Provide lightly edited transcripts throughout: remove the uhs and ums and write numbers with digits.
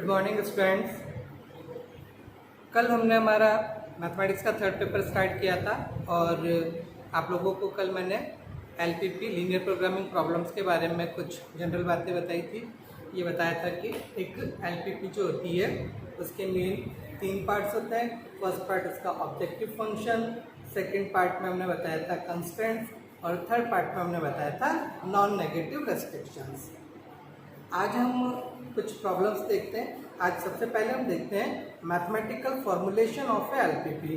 Good morning students. कल हमने हमारा मैथमेटिक्स का थर्ड पेपर स्टार्ट किया था और आप लोगों को कल मैंने एलपीपी लीनियर प्रोग्रामिंग प्रॉब्लम्स के बारे में कुछ जनरल बातें बताई थी। ये बताया था कि एक एलपीपी जो होती है उसके मेन 3 पार्ट्स होते हैं। फर्स्ट पार्ट उसका ऑब्जेक्टिव फंक्शन, सेकेंड पार्ट में हमने बताया था कंस्ट्रेंट्स और थर्ड पार्ट में हमने बताया था नॉन नेगेटिव रेस्ट्रिक्शंस। आज हम कुछ प्रॉब्लम्स देखते हैं। आज सबसे पहले हम देखते हैं mathematical formulation of A LPP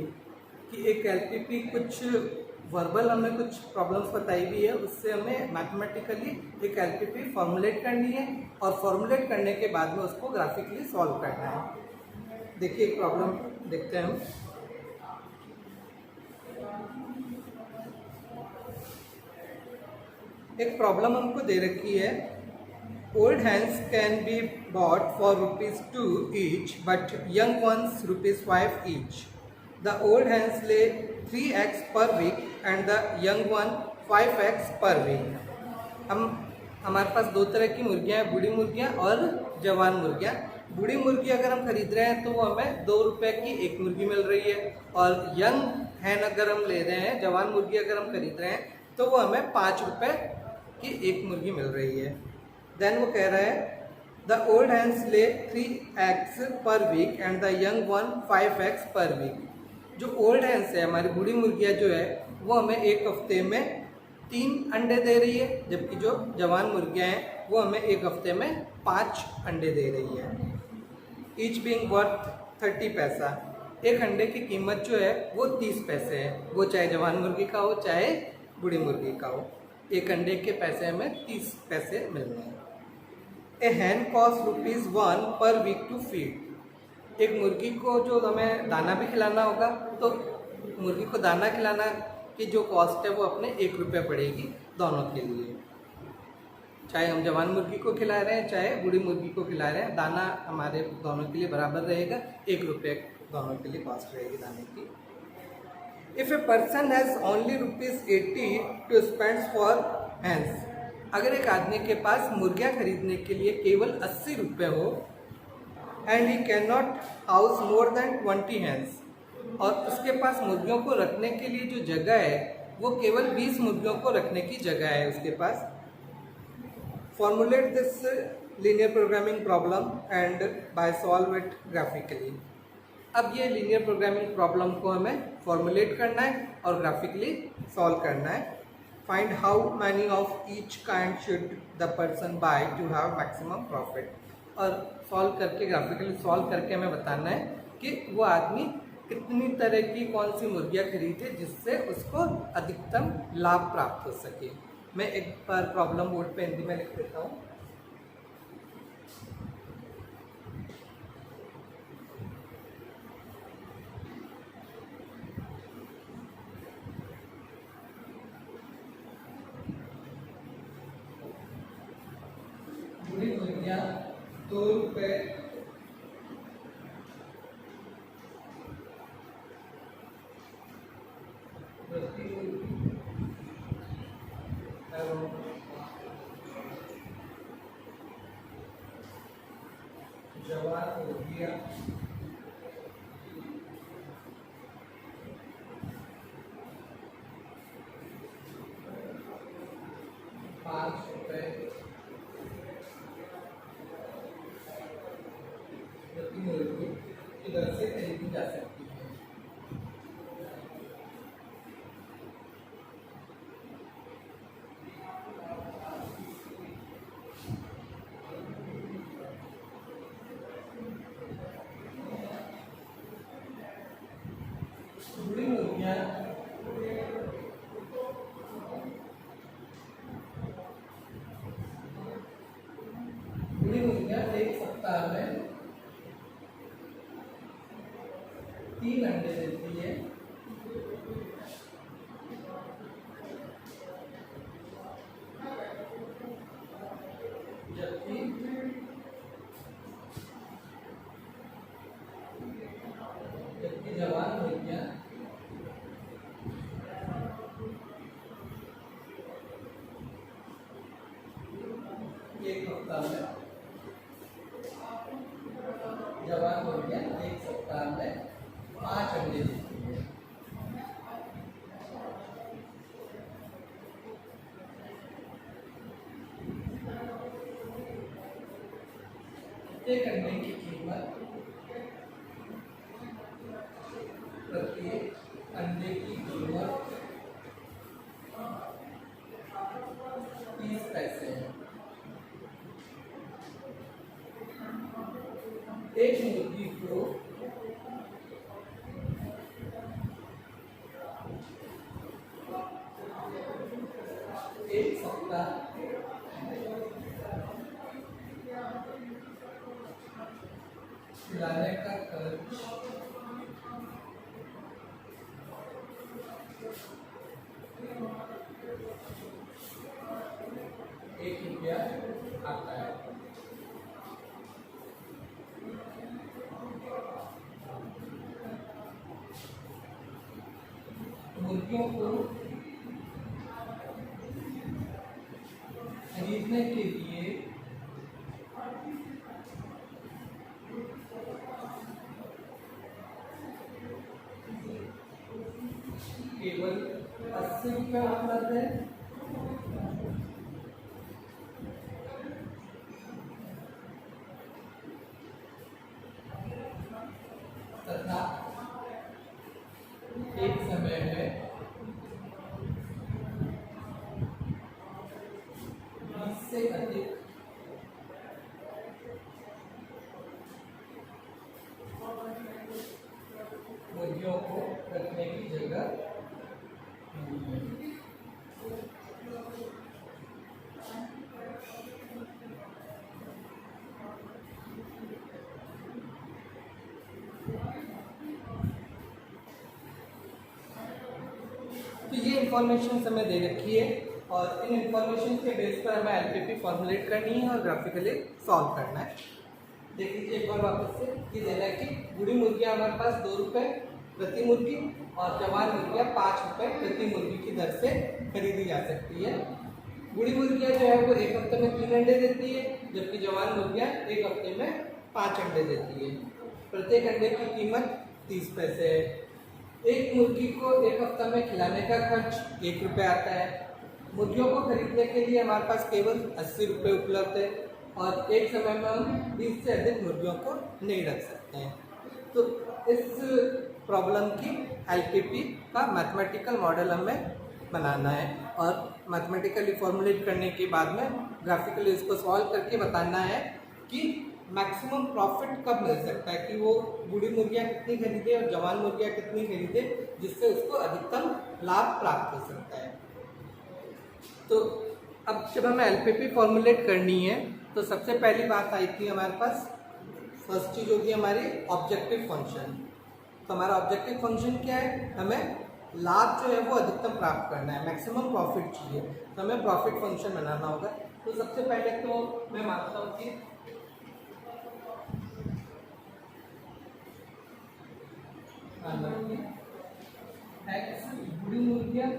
कि एक एलपीपी कुछ वर्बल हमें कुछ प्रॉब्लम्स बताई हुई है, उससे हमें मैथमेटिकली एक एलपीपी फॉर्मुलेट करनी है और फॉर्मुलेट करने के बाद में उसको ग्राफिकली सॉल्व करना है। देखिए एक प्रॉब्लम देखते हैं हम। एक प्रॉब्लम हमको दे रखी है, old hens can be bought for ₹2 each, but young ones ₹5 each. The old hens lay 3 eggs per week and the young one 5 eggs per week. हमारे पास दो तरह की मुर्गियां हैं, बूढ़ी मुर्गियां और जवान मुर्गियां। बूढ़ी मुर्गी अगर हम खरीद रहे हैं तो वो हमें ₹2 की एक मुर्गी मिल रही है, और यंग हैन अगर हम ले रहे हैं, जवान मुर्गी अगर हम खरीद रहे हैं तो वो हमें ₹5 की एक मुर्गी मिल रही है। देन वो कह रहा है द ओल्ड हैंस ले 3 eggs per week and the young one 5 eggs per week. जो ओल्ड हैंस है, हमारी बूढ़ी मुर्गियाँ जो है, वो हमें एक हफ्ते में 3 अंडे दे रही है, जबकि जो जवान मुर्गियाँ हैं वो हमें एक हफ्ते में 5 अंडे दे रही है। ईच बीइंग वर्थ 30 पैसा। एक अंडे की कीमत जो है वो 30 पैसे है, वो चाहे जवान मुर्गी का हो चाहे बूढ़ी मुर्गी का हो। एक अंडे के पैसे हमें 30 पैसे मिल रहे हैं। ए हैन कॉस्ट ₹1 पर वीक टू फीड। एक मुर्गी को जो हमें दाना भी खिलाना होगा तो मुर्गी को दाना खिलाना की जो कॉस्ट है वो अपने ₹1 पड़ेगी दोनों के लिए। चाहे हम जवान मुर्गी को खिला रहे हैं चाहे बूढ़ी मुर्गी को खिला रहे हैं, दाना हमारे दोनों के लिए बराबर रहेगा, ₹1 दोनों के लिए कॉस्ट रहेगी दाने की। If a person has only ₹80 to spend for hens. अगर एक आदमी के पास मुर्गियाँ खरीदने के लिए केवल ₹80 हो, and he can not house more than 20 hens, और उसके पास मुर्गियों को रखने के लिए जो जगह है वो केवल 20 मुर्गियों को रखने की जगह है उसके पास। Formulate this linear programming problem and by solve it graphically. अब ये लीनियर प्रोग्रामिंग प्रॉब्लम को हमें फॉर्मुलेट करना है और ग्राफिकली सॉल्व करना है। Find how many of each kind should the person by two have maximum profit. और सॉल्व करके, ग्राफिकली सॉल्व करके हमें बताना है कि वो आदमी कितनी तरह की कौन सी मुर्गियाँ खरीदे जिससे उसको अधिकतम लाभ प्राप्त हो सके। मैं एक बार प्रॉब्लम बोर्ड पे हिंदी में लिख देता हूँ। बूढ़ी मुर्गियाँ ₹2 प्रति मुर्गी एवं जवान मुर्गियाँ ₹5 प्रति मुर्गी की दर से खरीदी जा सकती है। बूढ़ी मुर्गियाँ एक सप्ताह में 3 अंडे देती है, जबकि जवान मुर्गियाँ एक हफ्ता में प्रत्येक अंडे की कीमत प्रत्येक अंडे की कीमत 30 पैसे है। एक मुर्गी को एक सप्ताह खिलाने का खर्च 1 रुपया आता है। मुर्गियों को खरीदने के लिए केवल 80 रुपये उपलब्ध है। तथा एक समय में 20 से अधिक मुर्गियों को रखने की जगह नहीं है। तो ये इंफॉर्मेशन हमें दे रखी है और इन इंफॉर्मेशन के बेस पर हमें एलपीपी फॉर्मुलेट करनी है और ग्राफिकली सॉल्व करना है। देख लीजिए एक बार वापस से ये दे रहा है कि बूढ़ी मुर्गियाँ हमारे पास 2 रुपये प्रति मुर्गी और जवान मुर्गियाँ 5 रुपये प्रति मुर्गी की दर से खरीदी जा सकती है। बूढ़ी मुर्गियाँ जो है वो एक हफ्ते में 3 अंडे देती है, जबकि जवान मुर्गियाँ एक हफ्ते में 5 अंडे देती है। प्रत्येक अंडे की कीमत 30 पैसे है। एक मुर्गी को एक हफ्ता में खिलाने का खर्च 1 रुपये आता है। मुर्गियों को खरीदने के लिए हमारे पास केवल 80 रुपये उपलब्ध है और एक समय में हम 20 से अधिक मुर्गियों को नहीं रख सकते हैं। तो इस प्रॉब्लम की एलपीपी का मैथमेटिकल मॉडल हमें बनाना है और मैथमेटिकली फॉर्मुलेट करने के बाद में ग्राफिकली इसको सॉल्व करके बताना है कि मैक्सिमम प्रॉफिट कब मिल सकता है, कि वो बूढ़ी मुर्गियाँ कितनी खरीदे और जवान मुर्गियाँ कितनी खरीदे, जिससे उसको अधिकतम लाभ प्राप्त हो सकता है। तो अब जब हमें एलपीपी फॉर्मुलेट करनी है तो सबसे पहली बात आई थी हमारे पास, फर्स्ट चीज़ होगी हमारी ऑब्जेक्टिव फंक्शन। तो हमारा ऑब्जेक्टिव फंक्शन क्या है, हमें लाभ जो है वो अधिकतम प्राप्त करना है, मैक्सिमम प्रॉफिट चाहिए, तो हमें प्रॉफिट फंक्शन बनाना होगा। तो सबसे पहले तो मैं मानता हूँ कि एक्स बूढ़ी मुर्गियाँ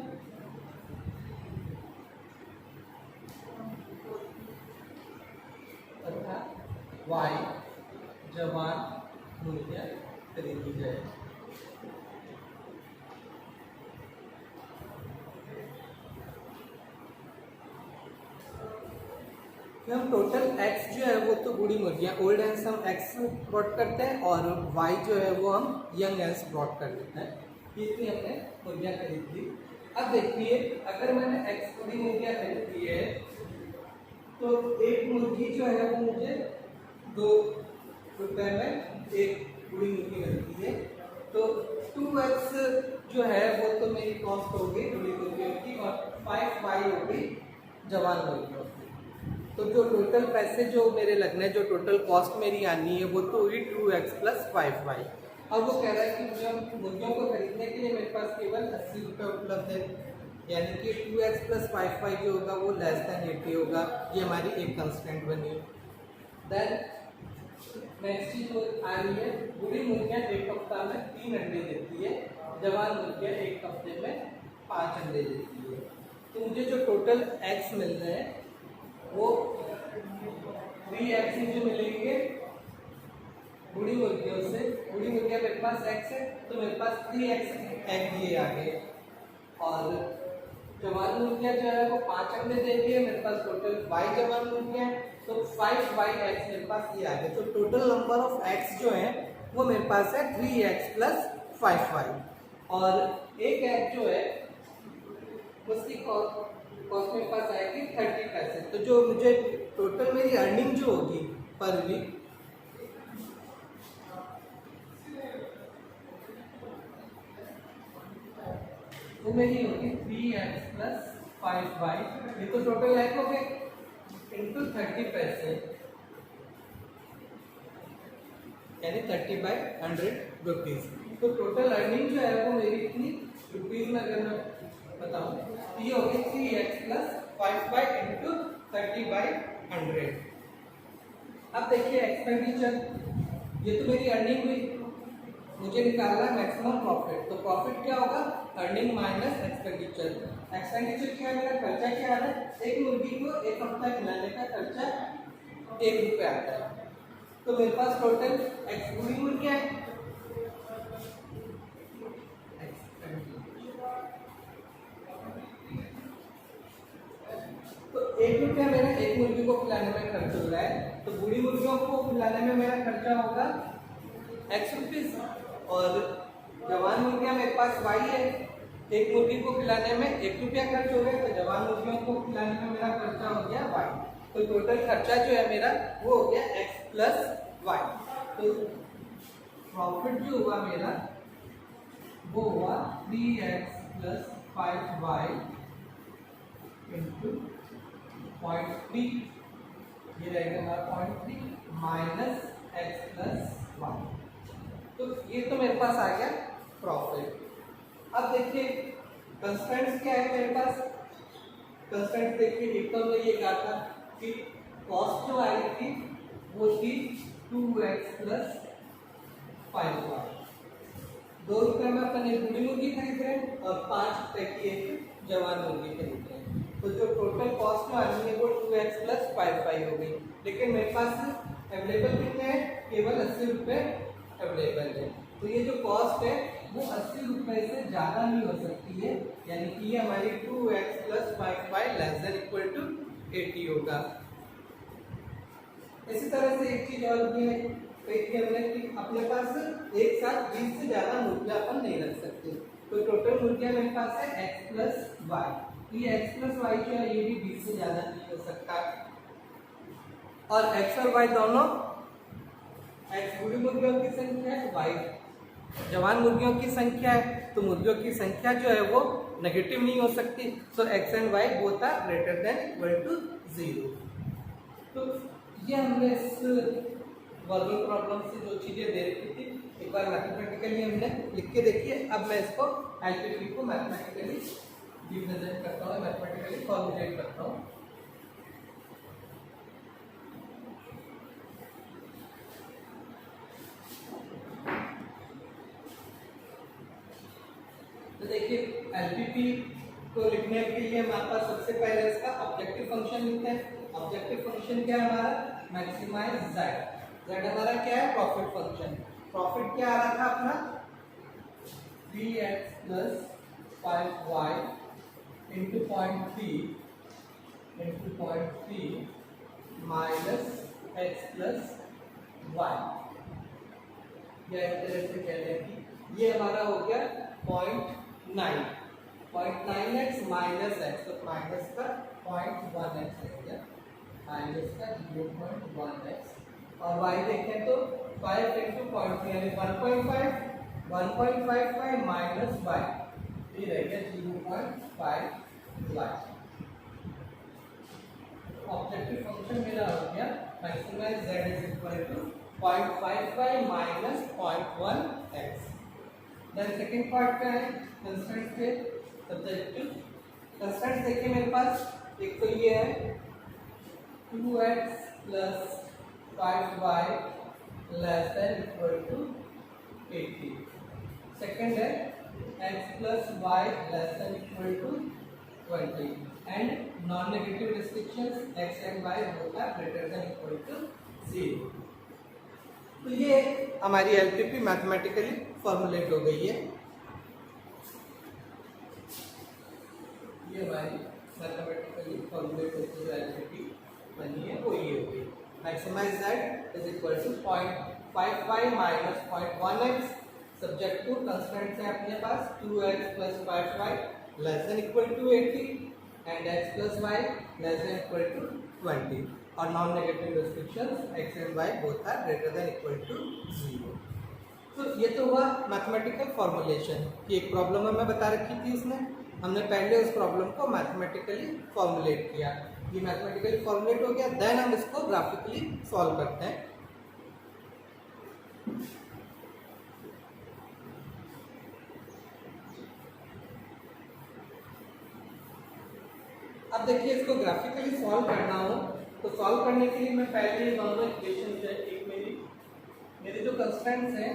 तथा वाई जवान मुर्गियाँ खरीदी जाए। हम टोटल x जो है वो तो बूढ़ी मुर्गियाँ ओल्ड हैंस हम x ब्रॉड करते हैं और y जो है वो हम यंग हैंस ब्रॉड कर देते हैं। इतनी हमने मुर्गियाँ खरीद ली। अब देखिए अगर मैंने x बूढ़ी मुर्गियाँ खरीद ली है तो एक मुर्गी जो है वो मुझे 2 रुपये में एक बूढ़ी मुर्गी मिलती है। तो 2x जो है वो तो मेरी कॉस्ट हो गई बूढ़ी मुर्गियों की और 5y हो गई जवान मुर्गियों की। तो जो टोटल पैसे जो मेरे लगने, जो टोटल कॉस्ट मेरी आनी है वो तो हुई 2x + 5y। अब वो कह रहा है कि मुझे मुर्गियों को खरीदने के लिए मेरे पास केवल 80 रुपये उपलब्ध है, यानी कि 2x + 5y जो होगा वो लेस देन 80 होगा। ये हमारी एक कंस्टेंट बनी। देन नेक्स्ट चीज आ रही है, बूढ़ी मुर्गियाँ एक हफ्ता में 3 अंडे देती है, जवान मुर्गियाँ एक हफ्ते में 5 अंडे देती है। तो मुझे जो टोटल x मिल रहे हैं वो 3x जो मिलेंगे बूढ़ी मुर्गियों से। बूढ़ी मुर्गियाँ मेरे पास x है तो मेरे पास 3x एग ये आ गए और जवान मुर्गियां जो है वो 5 अंडे दे रही है, मेरे पास टोटल y जवान मुर्गियां हैं, तो 5yx मेरे पास ये आ गया। तो टोटल नंबर ऑफ x जो है वो मेरे पास है 3x प्लस 5y, और एक एग जो है उसकी कॉस्ट मेरे पास आएगी 30 पैसे। तो जो मुझे टोटल मेरी अर्निंग जो होगी पर वीक वो मेरी होगी 3x प्लस 5y, ये तो टोटल एग हो गए इंटू 30 पैसे, यानी 30/100 रुपीज। तो टोटल अर्निंग जो है वो मेरी इतनी रुपीज में अगर मैं बताऊं ये होगी 3x प्लस 5y इंटू 30/100। अब देखिए एक्सपेंडिचर, ये तो मेरी अर्निंग हुई, मुझे निकालना है मैक्सिमम प्रॉफिट। तो प्रॉफिट क्या होगा, अर्निंग माइनस एक्सपेंडिचर। एक्सपेंडिचर क्या है, मेरा खर्चा क्या है, एक मुर्गी को एक हफ्ता खिलाने का खर्चा 1 रुपये आता है। तो मेरे पास टोटल पूरी मुर्गियां है, तो 1 रुपया मेरा एक मुर्गी को खिलाने में खर्च हो रहा है, तो बूढ़ी मुर्गियों को खिलाने में मेरा खर्चा होगा x रुपीज, और जवान मुर्गियां मेरे पास y है, एक मुर्गी को खिलाने में 1 रुपया खर्च हो गया, तो जवान मुर्गियों को खिलाने में मेरा खर्चा हो गया y। तो टोटल खर्चा जो है मेरा वो हो गया x प्लस y। तो प्रॉफिट जो हुआ मेरा वो हुआ 3x प्लस 5y इंटू 0.3, ये रहेगा हमारा 0.3 माइनस x प्लस y। तो ये तो मेरे पास आ गया प्रॉफिट। अब देखिए कंस्टेंट्स क्या है मेरे पास, कंस्टेंट्स देखिए एक तो मैं ये कहा था कि कॉस्ट जो आई थी वो थी 2x प्लस 5y, 2 रुपये में अपन एक बूढ़ी मुर्गी खरीद रहे हैं और 5 रुपये की एक जवान मुर्गी खरीद रहे हैं, तो जो टोटल कॉस्ट में आनी है वो 2x प्लस 5y हो गई। लेकिन मेरे पास अवेलेबल कितने हैं, केवल 80 रुपये अवेलेबल है। तो ये जो कॉस्ट है वो 80 रुपये से ज़्यादा नहीं हो सकती है, यानी कि ये हमारी 2x plus 5y less than equal to 80 होगा। इसी तरह से एक चीज और भी है, हमने कि अपने पास एक साथ 20 से ज़्यादा मुर्गियाँ अपन नहीं रख सकते, तो टोटल मुर्गियाँ मेरे पास है x प्लस वाई, तो ये x प्लस वाई जो है ये भी 20 से ज़्यादा नहीं हो सकता, और x और y दोनों, x बूढ़ी मुर्गियों की संख्या है, y जवान मुर्गियों की संख्या है, तो मुर्गियों की संख्या जो है वो नेगेटिव नहीं हो सकती। So x and y both are greater than equal to 0। तो ये हमने इस वर्किंग प्रॉब्लम से जो चीज़ें दे रखी थी एक बार मैथमेटिकली हमने लिख के देखी है। अब मैं इसको एलपीपी को मैथमेटिकली रिप्रेजेंट करता हूँ, मैथमेटिकली फॉर्मुलेट करता हूँ। तो देखिए एलपीपी को लिखने के लिए हमारे पास सबसे पहले इसका ऑब्जेक्टिव फंक्शन लिखते हैं। ऑब्जेक्टिव फंक्शन क्या है हमारा, मैक्सिमाइज जेड। जेड हमारा क्या है, प्रॉफिट फंक्शन। प्रॉफिट क्या आ रहा था अपना 3x plus 5y into 0.3 into 0.3 minus x plus y, या एक तरह से कह लें कि ये हमारा हो गया 0.9x माइनस x, तो माइनस का 0.1x हो गया, माइनस का 0.1x, और y देखें तो 5 इंटू 0.3 यानी 1.55 माइनस y, ये रह गया 0.5y। ऑब्जेक्टिव फंक्शन मेरा हो गया maximize z is equal to 0.55 minus 0.1x। Then second part क्या है, कंस्टेंट के सब्जेक्टिव कंस्टेंट देखिए मेरे पास, एक तो ये है 2x plus 5y less than equal to 80। Second है x plus y less than equal to 20, and non negative restrictions x and y both are greater than equal to 0। तो ये हमारी एलपीपी मैथमेटिकली फॉर्मुलेट हो गई है। ये हमारी mathematically formulate होती जो एलसीटी बनी है वो ये होगी। Maximize z is equal to 0.55 minus 0.1x subject to constants है अपने पास 2x plus 5y less than equal to 80 and x plus y less than equal to 20 और non negative restrictions x and y both are greater than equal to 0। तो ये तो हुआ mathematical formulation की एक प्रॉब्लम हमें बता रखी थी इसने, हमने पहले उस प्रॉब्लम को मैथमेटिकली फॉर्मुलेट किया। ये मैथमेटिकली फॉर्मुलेट हो गया, देन हम इसको ग्राफिकली सॉल्व करते हैं। अब देखिए इसको ग्राफिकली सॉल्व करना हो तो सॉल्व करने के लिए मैं पहले ये दोनों इक्वेशन है, एक मेरी जो कंस्टेंट्स हैं,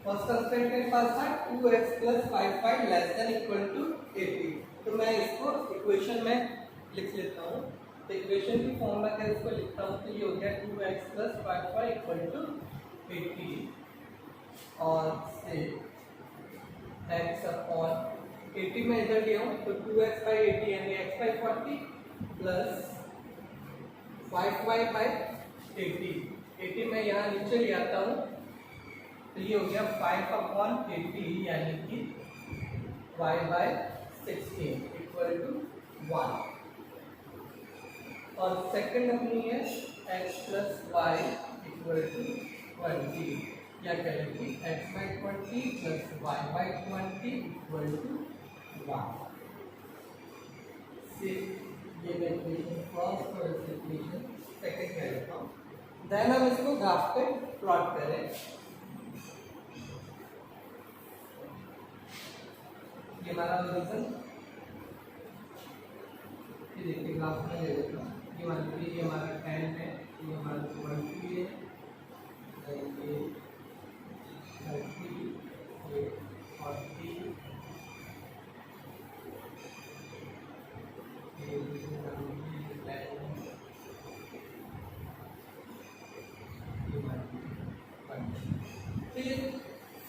फर्स्ट कंस्टेंट मेरे पास था 2x plus 5y less than equal to 80, तो मैं इसको इक्वेशन में लिख लेता हूँ। तो इक्वेशन की फॉर्म में अगर इसको लिखता हूँ तो ये हो गया 2x plus 5y equal to 80 और से x अपॉन 80 में इधर लिया हूँ तो 2x बाई 80 यानी x by 40 plus 5y by 80 में यहाँ नीचे ले आता हूँ तो ये हो गया 5 अपॉन 80 यानी कि y बाई 16 इक्वल टू 1 और सेकंड अपनी है x plus y equal to 20 या कहें कि x by 20 plus y by 20 equal to 1 से ये मैं इक्वेशन फर्स्ट और इक्वेशन सेकंड कह लेता हूँ। देन हम इसको ग्राफ पे प्लॉट करें। ये हमारा रीजन ये देखिए ग्राफ में ले लेता हूँ। ये मान लीजिए ये हमारा 10 है, ये हमारा 20 है, ये 30, ये 40,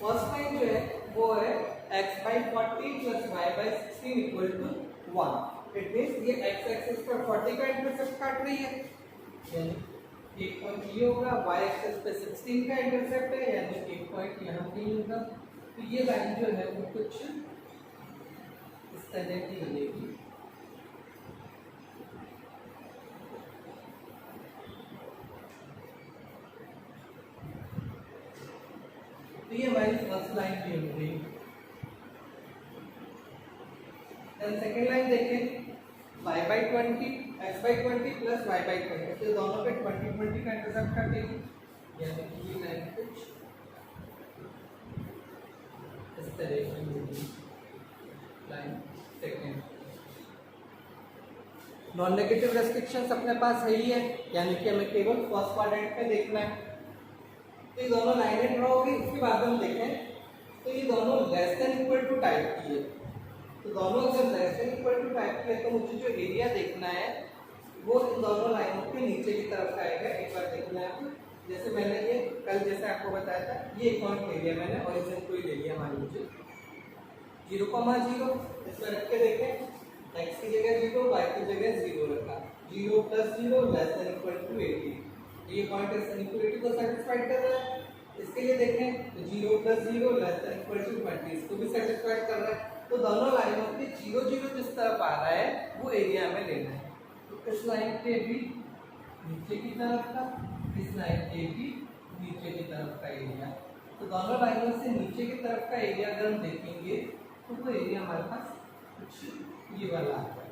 फर्स्ट लाइन जो है वो है x by 40 plus y by 16 equal to 1। It means ये x एक्सिस पर 40 का इंटरसेप्ट काट रही है, यानी एक पॉइंट ये होगा, y एक्सिस पे 16 का इंटरसेप्ट है यानी एक पॉइंट यहाँ कहीं होगा। तो ये लाइन जो है वो कुछ इस तरह की बनेगी। तो ये हमारी फर्स्ट लाइन की हो गई। देन सेकंड लाइन देखें y by 20 x by 20 plus y by 20, तो दोनों पे 20 का इंटरसेप्ट काटेगी यानी कि ये लाइन कुछ इस तरह की होगी line second. Non negative restrictions अपने पास है ही है यानी कि हमें केवल फर्स्ट क्वाड्रेंट में देखना है। तो ये दोनों लाइनें ड्रॉ होगी, उसके बाद हम देखें तो ये दोनों less than equal to type की है। तो दोनों अगर less than equal to type की है तो मुझे जो एरिया देखना है वो इन दोनों लाइनों के नीचे की तरफ का आएगा। एक बार देखना है, जैसे मैंने ये कल जैसे आपको बताया था, ये एक पॉइंट ले लिया मैंने और इसे कोई ले लिया मान लीजिए 0,0, इसमें रख के देखें x की जगह 0 y की जगह 0 रखा, 0 plus 0 less than equal to 80, ये पॉइंट इस इनइक्वालिटी को सेटिस्फाइड कर रहा है। इसके लिए देखें तो 0 plus 0 less than equal to 20, इसको भी सेटिस्फाइड कर रहा है। तो दोनों लाइनों के 0 0 जिस तरफ आ रहा है वो एरिया में लेना है। तो इस लाइन के भी नीचे की तरफ का, इस लाइन के भी नीचे की तरफ का एरिया, तो दोनों लाइनों से नीचे की तरफ का एरिया अगर हम देखेंगे तो वो एरिया हमारे पास कुछ ये वाला आता है।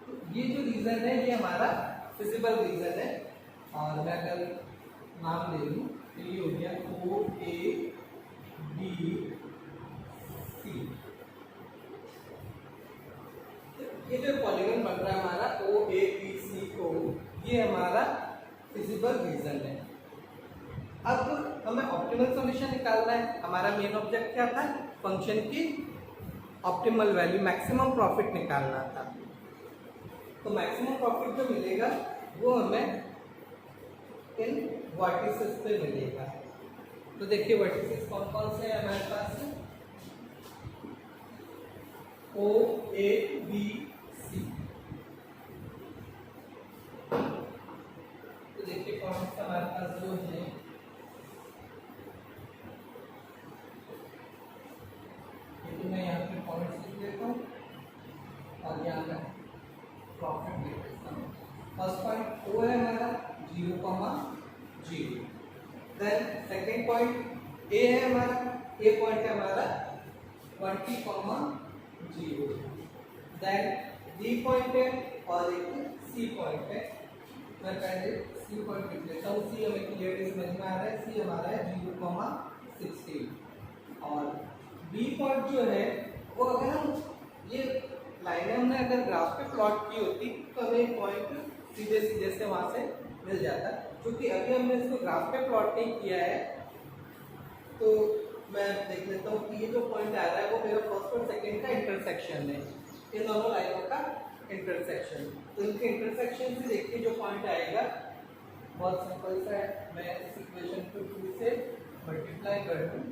तो ये जो रीजन है ये हमारा फिजिबल रीजन है और मैं अगर नाम ले लूँ तो ये हो गया O A B C। ये जो पॉलीगन बन रहा है हमारा O A B C O, ये हमारा फिजिबल रीजन है। अब हमें ऑप्टिमल सॉल्यूशन निकालना है। हमारा मेन ऑब्जेक्ट क्या था, फंक्शन की ऑप्टिमल वैल्यू मैक्सिमम प्रॉफिट निकालना था। तो मैक्सिमम प्रॉफिट जो मिलेगा वो हमें इन वर्टिसेस पे मिलेगा। तो देखिए वर्टिसेस कौन कौन से हैं हमारे पास। O A B C। तो देखिए पॉइंट्स हमारे पास जो है तो मैं यहाँ पे पॉइंट्स लिख देता हूँ और यहाँ पे प्रॉफिट लिख देता हूँ। फर्स्ट पॉइंट O है हमारा 0,0। देन सेकेंड पॉइंट A है हमारा, A पॉइंट है हमारा 20,0। देन B पॉइंट है और एक C पॉइंट है। मैं पहले C पॉइंट लिख लेता हूँ। C हमें क्लियरली समझ में आ रहा है। C हमारा है 0,16 और B पॉइंट जो है वो अगर हम ये लाइनें हमने अगर ग्राफ पे प्लॉट की होती तो हमें पॉइंट सीधे सीधे से वहाँ से मिल जाता, क्योंकि अभी हमने इसको ग्राफ पे प्लॉट नहीं किया है। तो मैं देख लेता हूँ कि ये जो पॉइंट आ रहा है वो मेरा फर्स्ट और सेकंड का इंटरसेक्शन है, इन दोनों लाइनों का इंटरसेक्शन। तो इनके इंटरसेक्शन से देखिए जो पॉइंट आएगा बहुत सिंपल सा है। मैं इस इक्वेशन को 2 से मल्टीप्लाई कर दूँ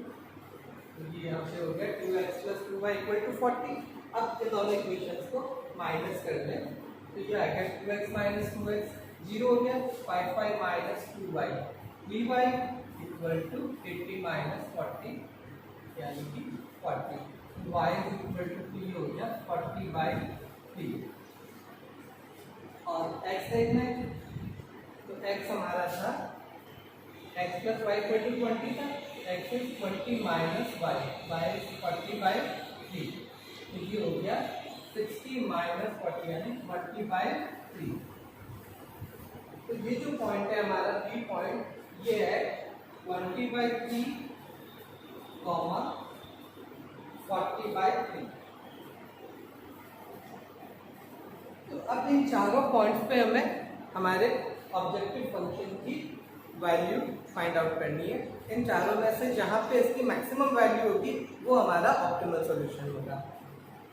तो ये यहाँ से हो गया 2x + 2y = 40। अब इन दोनों इक्वेशंस को माइनस कर लें तो ये आएगा 2x - 2x 0 हो गया, 5 - 2y 3y = 80 - 40 यानी कि 40। y = 3 हो गया 40/3। और x देखना है तो x हमारा था x + y = 20 था, x is 20 - y, y is 40/3 तो ये हो गया 60 - 40 यानी 40/3। तो ये जो पॉइंट है हमारा B पॉइंट ये है 20/3, 40/3। तो अब इन चारों पॉइंट्स पे हमें हमारे ऑब्जेक्टिव फंक्शन की वैल्यू फाइंड आउट करनी है। इन चारों में से जहाँ पे इसकी मैक्सिमम वैल्यू होगी वो हमारा ऑप्टिमल सॉल्यूशन होगा।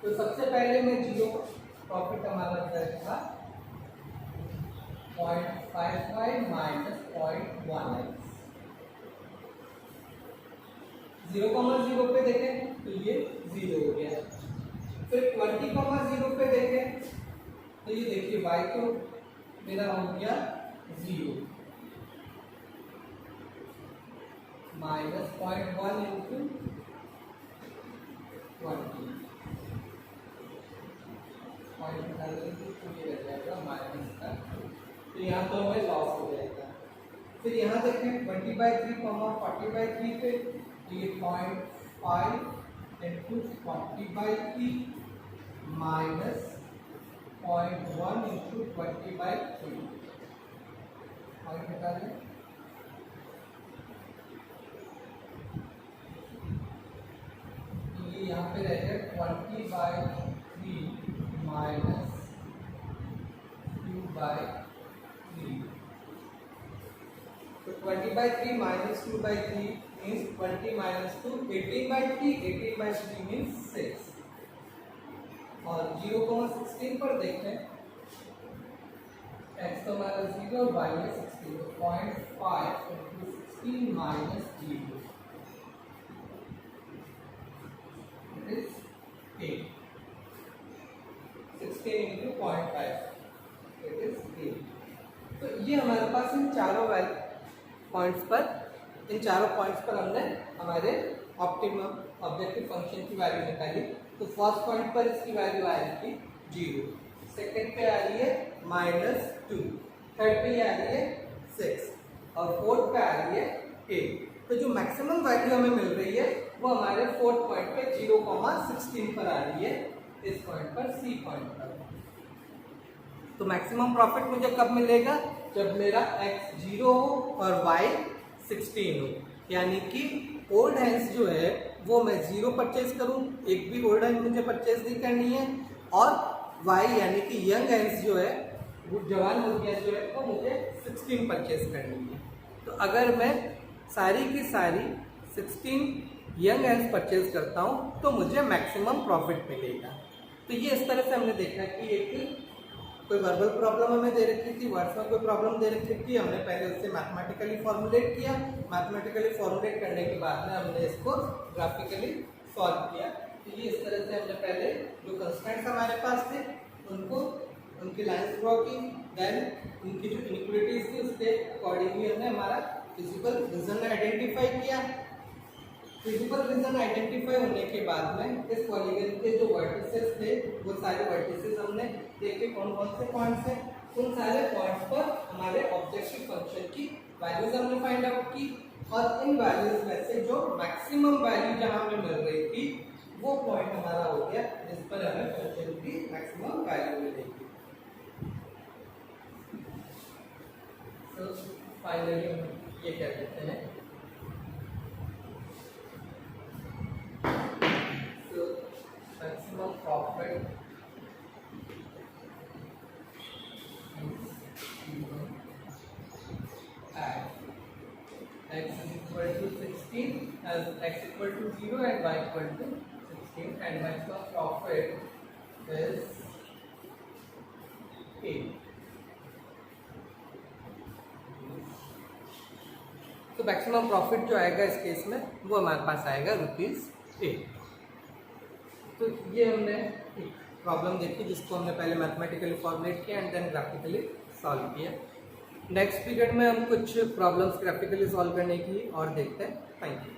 तो सबसे पहले मैं 0 प्रॉफिट हमारा था 0.55 - 0.1x। 0,0 पे देखें तो ये 0 हो गया। फिर 20,0 पे देखें तो ये देखिए y तो मेरा हो गया 0 -0.1 into 20 पॉइंट निकालेंगे तो ये रह जाएगा माइनस का, तो यहाँ तो हमें लॉस हो जाएगा। फिर यहाँ देखें 20/3, 40/3 पे तो ये 0.5 into 40/3 minus 0.1 into 20/3 पॉइंट निकालें। ये यहाँ पे रहेगा 20/3 minus 2/3। तो 20/3 minus 2/3 means 20 minus 2 18/3, 18/3 means 6। और 0,16 पर देखें x तो हमारा 0 y है 16 तो 0.5 into 16 minus 0 it is 8। 16 into 0.5 it is 8। तो ये हमारे पास इन चारों पॉइंट्स पर हमने हमारे ऑप्टिमम ऑब्जेक्टिव फंक्शन की वैल्यू निकाली। तो फर्स्ट पॉइंट पर इसकी वैल्यू आएगी 0, सेकंड पे आ रही है -2, थर्ड पे आ रही है 6 और फोर्थ पे आ रही है 8। तो जो मैक्सिमम वैल्यू हमें मिल रही है वो हमारे फोर्थ पॉइंट पे 0,16 पर आ रही है, इस पॉइंट पर C पॉइंट पर। तो मैक्सिमम प्रॉफिट मुझे कब मिलेगा? जब मेरा x 0 हो और y 16 हो, यानी कि ओल्ड हैंड्स जो है वो मैं 0 परचेज करूं, एक भी ओल्ड हैंड मुझे परचेज नहीं करनी है, और y यानी कि यंग हैंड्स जो है वो जवान मुर्गियाँ जो है वो मुझे 16 परचेज करनी है। तो अगर मैं सारी की सारी 16 यंग हैंड्स परचेज करता हूं तो मुझे मैक्सिमम प्रॉफिट मिलेगा। तो ये इस तरह से हमने देखा कि एक कोई वर्बल प्रॉब्लम हमें दे रखी थी, वर्ड्स में कोई प्रॉब्लम दे रखी थी, हमने पहले उससे मैथमेटिकली फॉर्मुलेट किया, मैथमेटिकली फॉर्मुलेट करने के बाद में हमने इसको ग्राफिकली सॉल्व किया। तो ये इस तरह से हमने पहले जो कंस्ट्रेंट्स हमारे पास थे उनको उनकी लाइंस ड्रॉ की, देन उनकी जो इनइक्वालिटीज थी उसके अकॉर्डिंगली हमने हमारा फिजिकल रीजन आइडेंटिफाई किया। फिजिकल रीजन आइडेंटिफाई होने के बाद में इस पॉलीगन के जो वर्टिसेस थे वो सारे वर्टिसेस हमने देखे कौन कौन से पॉइंट्स हैं, उन सारे पॉइंट्स पर हमारे ऑब्जेक्टिव फंक्शन की वैल्यूज हमने फाइंड आउट की और इन वैल्यूज में से जो मैक्सिमम वैल्यू जहां हमें मिल रही थी वो पॉइंट हमारा हो गया जिस पर हमें फंक्शन की मैक्सिमम वैल्यू मिलेगी। तो फाइनली हम ये कह देते हैं तो maximum profit at x is equal to 16 as x equal to 0 and y equal to 16 and maximum profit is 8. तो मैक्सिमम प्रॉफिट जो आएगा इस केस में वो हमारे पास आएगा ₹8। तो ये हमने एक प्रॉब्लम देखी जिसको हमने पहले मैथमेटिकली फॉर्मुलेट किया एंड देन ग्राफिकली सॉल्व किया। नेक्स्ट पीरियड में हम कुछ प्रॉब्लम्स ग्राफिकली सॉल्व करने की और देखते हैं। Thank you.